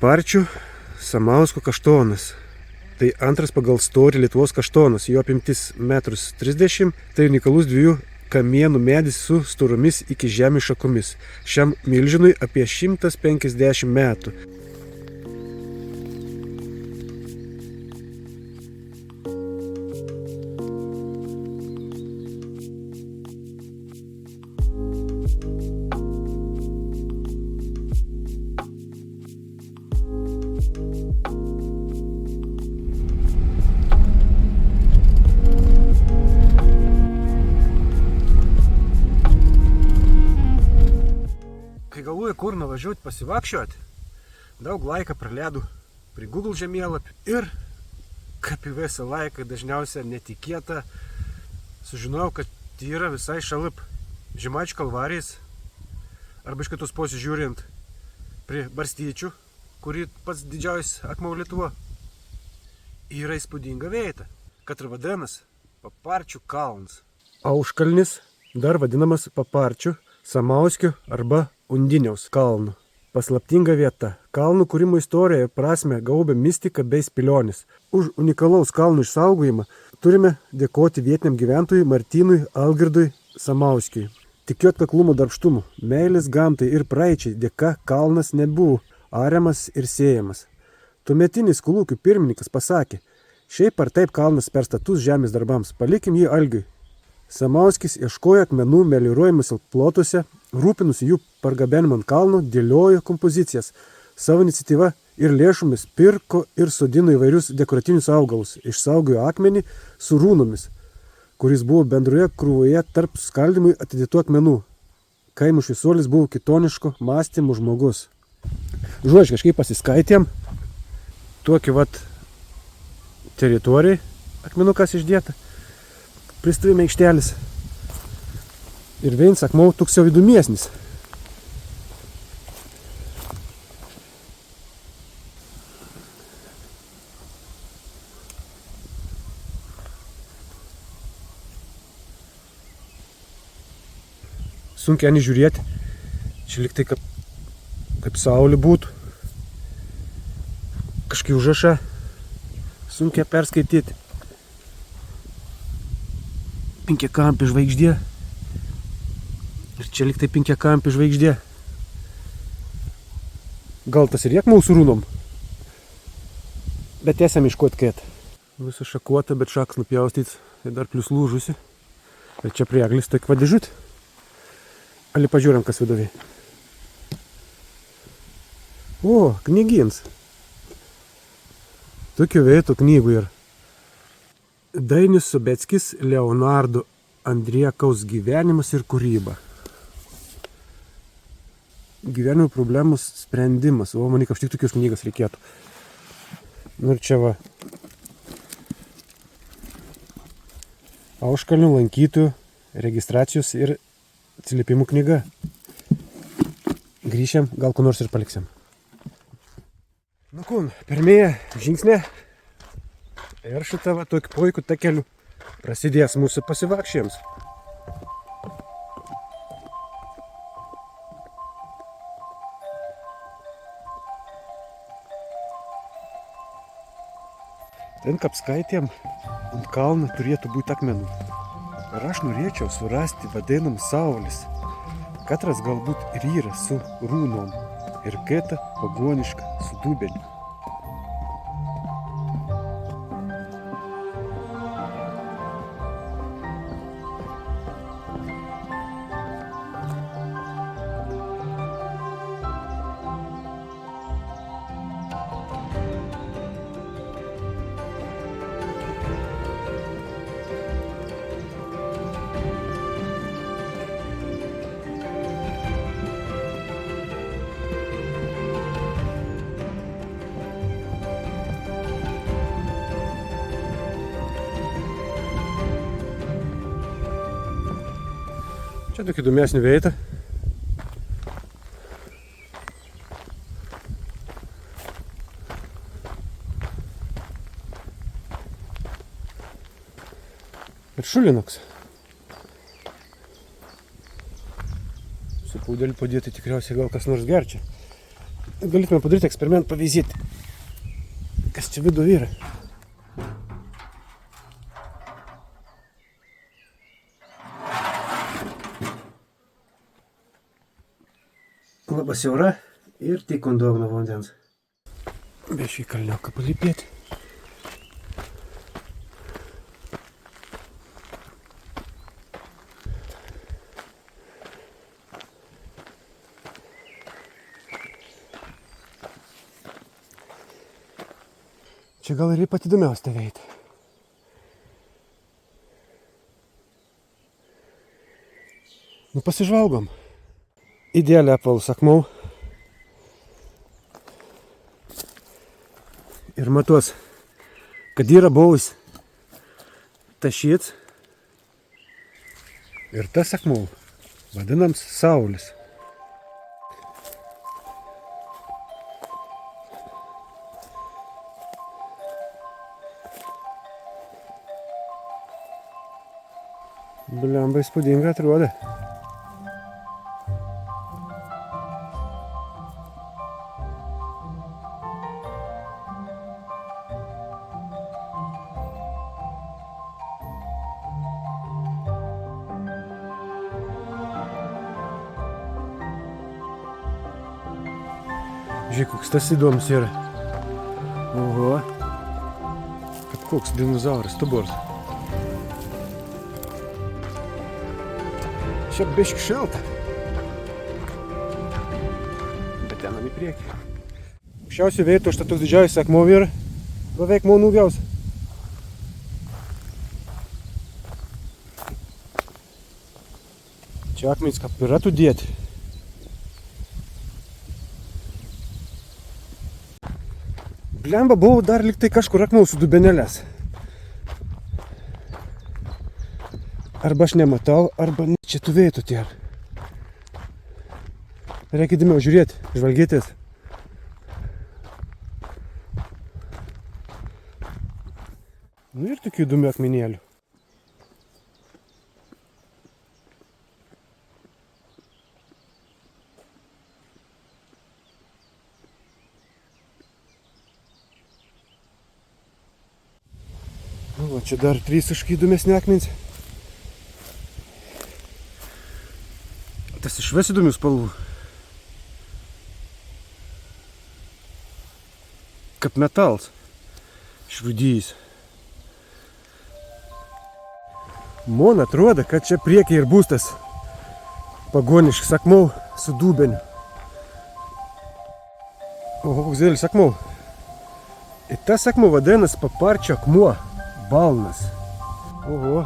Paparčių Samausko kaštonas. Tai antras pagal storį Lietuvos kaštonas. Jo apimtis 1,30 m. Tai unikalus 2 kamienų medis su storomis iki žemės šakomis. Šiam milžinui apie 150 metų. Galvoju, kur nuvažiuoti pasivakščioti, daug laiką praleidau prie Google žemėlapį ir, kaip į visą laiką dažniausiai netikėta, sužinojau, kad yra visai šalip Žemaičių kalvarijas, arba iš kitos pusės žiūrint prie Barstyčių, kuri pats didžiausias akmuo Lietuva. Yra įspūdinga vieta, kad ir vadinas Paparčių kalnas. Auškalnis, dar vadinamas Paparčių, Samauskio arba Undiniaus kalnų. Paslaptinga vieta. Kalnų kūrimo istoriją ir prasmę gaubia mistika bei spėlionės. Už unikalaus kalnų išsaugojimą turime dėkoti vietiniam gyventojui Martynui Algirdui Samauskiui. Tik jo atkaklumo darbštumo, meilės gamtai ir praeičiai dėka kalnas nebuvo ariamas ir sėjamas. Tuometinis kolūkių pirmininkas pasakė, šiaip ar taip kalnas per status žemės darbams, palikim jį Algiui. Samauskis ieškojo akmenų melioruojamuose plotuose, rūpinusi jų pargabenimą ant kalno, dėliojo kompozicijas. Savo iniciatyva ir lėšomis pirko ir sodino įvairius dekoratyvinius augalus, išsaugojo akmenį su rūnomis, kuris buvo bendroje krūvoje tarp skaldymui atidėtų akmenų. Kaimo šviesuolis buvo kitoniško mąstymo žmogus. Žodžiu, kažkaip pasiskaitėm, tokį teritorijai akmenukas išdėta. Pristavime aikštelis. Ir vienas akmuo toks jau įdomiesnis. Sunkiai nežiūrėti. Čia lyg tai kaip saulė būtų. Kažkai užrašą. Sunkiai perskaityti. Penkiakampė žvaigždė. Ir čia lyg tai penkiakampė žvaigždė. Gal tas ir akmuo su rūnom. Bet esam iškot kėt. Visa šakuota, bet šaks nupjaustyts. Ir dar plius lūžusi. Ir čia prie eglis tokia vadėžut. Ali pažiūrėm, kas viduviai. O, knygins. Tokių vietų knygų ir. Dainius Sobeckis, Leonardo Andriekaus gyvenimas ir kūryba. Gyvenimo problemų sprendimas. O, manik, apštik tokius knygas reikėtų. Nu ir čia va. Auškalnių lankytojų registracijos ir atsiliepimų knyga. Grįšiam, gal ko nors ir paliksim. Nu kun, pirmieji žingsnė. Ir šitą tokį puikų takelių prasidės mūsų pasivakščiams. Ten kapskaitėm ant kalno turėtų būti akmenų. Ir aš norėčiau surasti vadinam saulis. Katras galbūt ir yra su rūnom ir kita pagoniška su dubeniu. Čia tokį įdomesnį vietą. Ir šulinoks. Su pūdeliu padėti tikriausiai gal kas nors gerčia. Galėtume padaryti eksperimentą, pavyzdyti, kas čia vidų yra. Labai siaura ir tik daug nuo vandens. Be šį kalniuką palypėti. Čia gal ir pati įdomiausia veikti. Nu pasižvalgom. Idealiai apvalus akmau. Ir matos, kad yra buvus tašyts. Ir tas akmau vadinams saulis. Blemba įspūdingai atrodo. Žiūrėk, koks tas įdomus yra. Oho. Kaip koks dinozauras, stubors. Čia biški šalta. Bet tenam į priekį. Aukščiausių vietų štai toks didžiausias akmuo yra. Beveik mano nuviaus. Čia akmenys kaip yra tu dėti. Blemba, buvau dar liktai kažkur akmau su dubenėlės. Arba aš nematau, arba ne čia tų vietų tie. Reikia įdėmiau žiūrėti, žvalgytis. Nu ir tokių įdomių akmenėlių. Nu, va, čia dar visiškai įdomesni akmenys. Tas išvis įdomių spalvų. Kaip metalas. Švudys. Man atrodo, kad čia priekyje ir bus tas pagoniškas akmuo su dubeniu. Oho, koks didelis akmuo. Ir tas akmuo vadinasi paparčio akmuo. Balnas. Oho.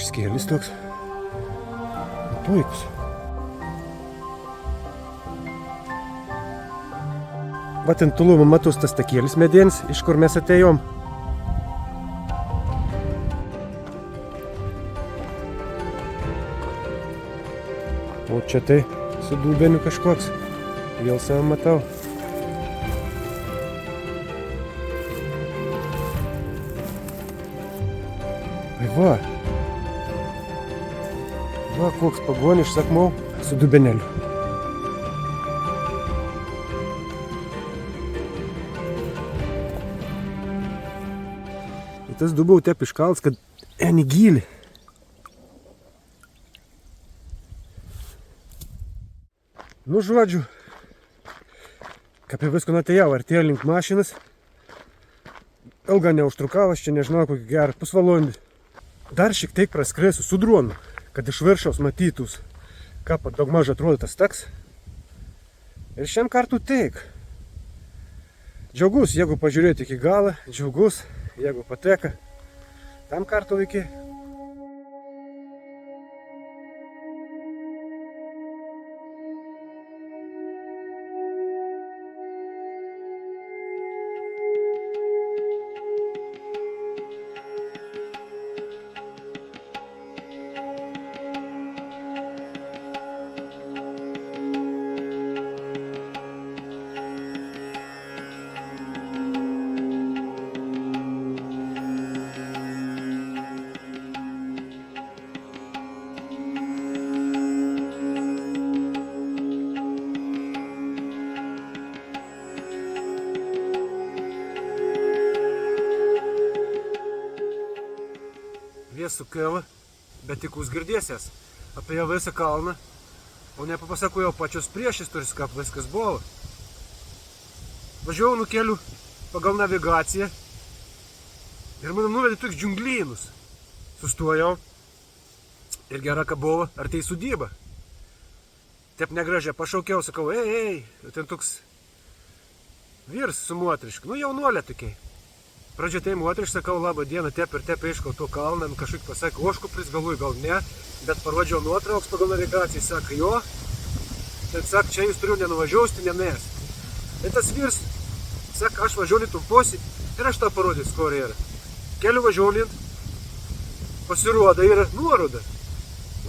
Išskėlis toks. Puikus. Va ten tolumo matus tas takėlis medienis, iš kur mes atėjom. O čia tai su dubeniu kažkoks. Vėl save matau. Va. Va, koks pagoniškas akmuo su dubenėliu. Ir tas dubau taip iškalts, kad eni gili. Nu, žodžiu, kaip jau visko atėjau, artėjo link mašinas. Ilga neužtrukau, aš čia nežinau, kokį gerą pusvalandį. Dar šiek tiek praskrėsiu su dronu, kad iš viršaus matytus, ką daugmaž atrodo tas taks. Ir šiam kartu teik. Džiaugus, jeigu pažiūrėti iki galą, džiaugus, jeigu pateka. Tam kartu iki. vėsų kėlą, bet tik jūs girdėsės apie ją visą kalną, o nepapasako jau pačios priešistorės, kaip viskas buvo. Važiavau nuo kelių pagal navigaciją ir mane nuvedė toks džiunglynus. Sustojau ir gera kabova, ar tai sudyba. Taip negražiai pašaukiau, sakau, ei, ten toks vyrs su moteriškai, nu jaunuolė tokiai. Pradžio tai moteriškai, sakau, labą dieną, taip ir taip aiškau to kalną, kažkaip pasakė, oškupris galui, gal ne, bet parodžiau nuotrauks pagal navigaciją, sakė, jo, ten sakė, čia jūs turiu nenuvažiausti, nenuės. Ir tas vyrs, sakė, aš važiuolint umposi ir aš tau parodysiu, kur yra. Keliu važiuolint, pasirodo yra nuoroda.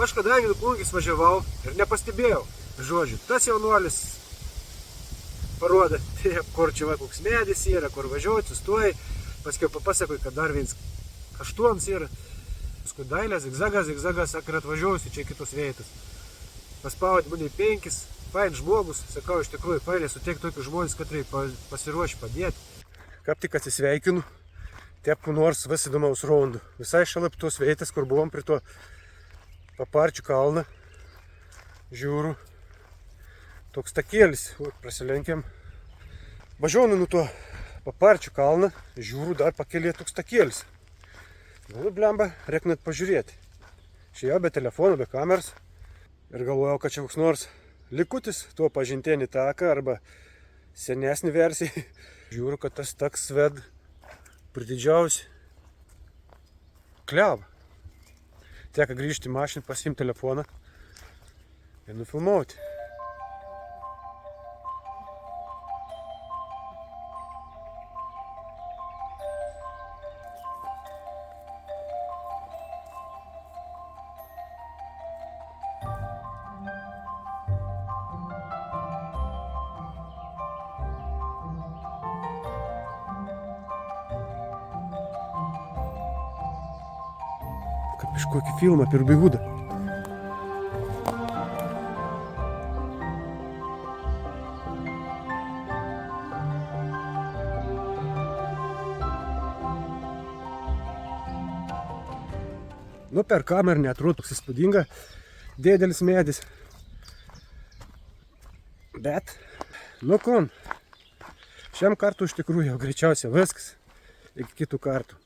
Aš kadangi nuplungis važiavau ir nepastebėjau, žodžiu, tas jaunuolis parodė, kur čia koks medis yra, kur važiuoji, sustoji, paskiau papasakoj, kad dar vienas kaštuonas yra. Paskui dailė, zigzagas, sakė, atvažiuosiu čia kitos vietos. Paspaudė mane 5, fain žmogus, sakau, iš tikrųjų, fainai suteikti tokius žmonės, kad reikia pasiruošti padėti. Kaip tik atsisveikinu, taip nors vis įdomaus raundų. Visai šalia tos vietos, kur buvom prie to Paparčių kalną, žiūriu, toks takėlis, prasilenkiam. Važiuoju nuo to Paparčių kalną, žiūriu, dar pakelė toks takėlis. Galų blemba, reikia net pažiūrėti. Šiandien be telefono, be kameros. Ir galvojau, kad čia koks nors likutis, tuo pažintinį taką arba senesnį versiją. Žiūriu, kad tas taks ved prididžiausi klevą. Teka grįžti į mašiną, pasiimti telefoną ir nufilmuoti. Kaip iš kokį filmą apie Robin Hoodą. Nu, per kamerą neatrodo toks įspūdinga, didelis medis. Bet, nu kon, šiam kartu iš tikrųjų jau greičiausiai viskas. Iki kitų kartų.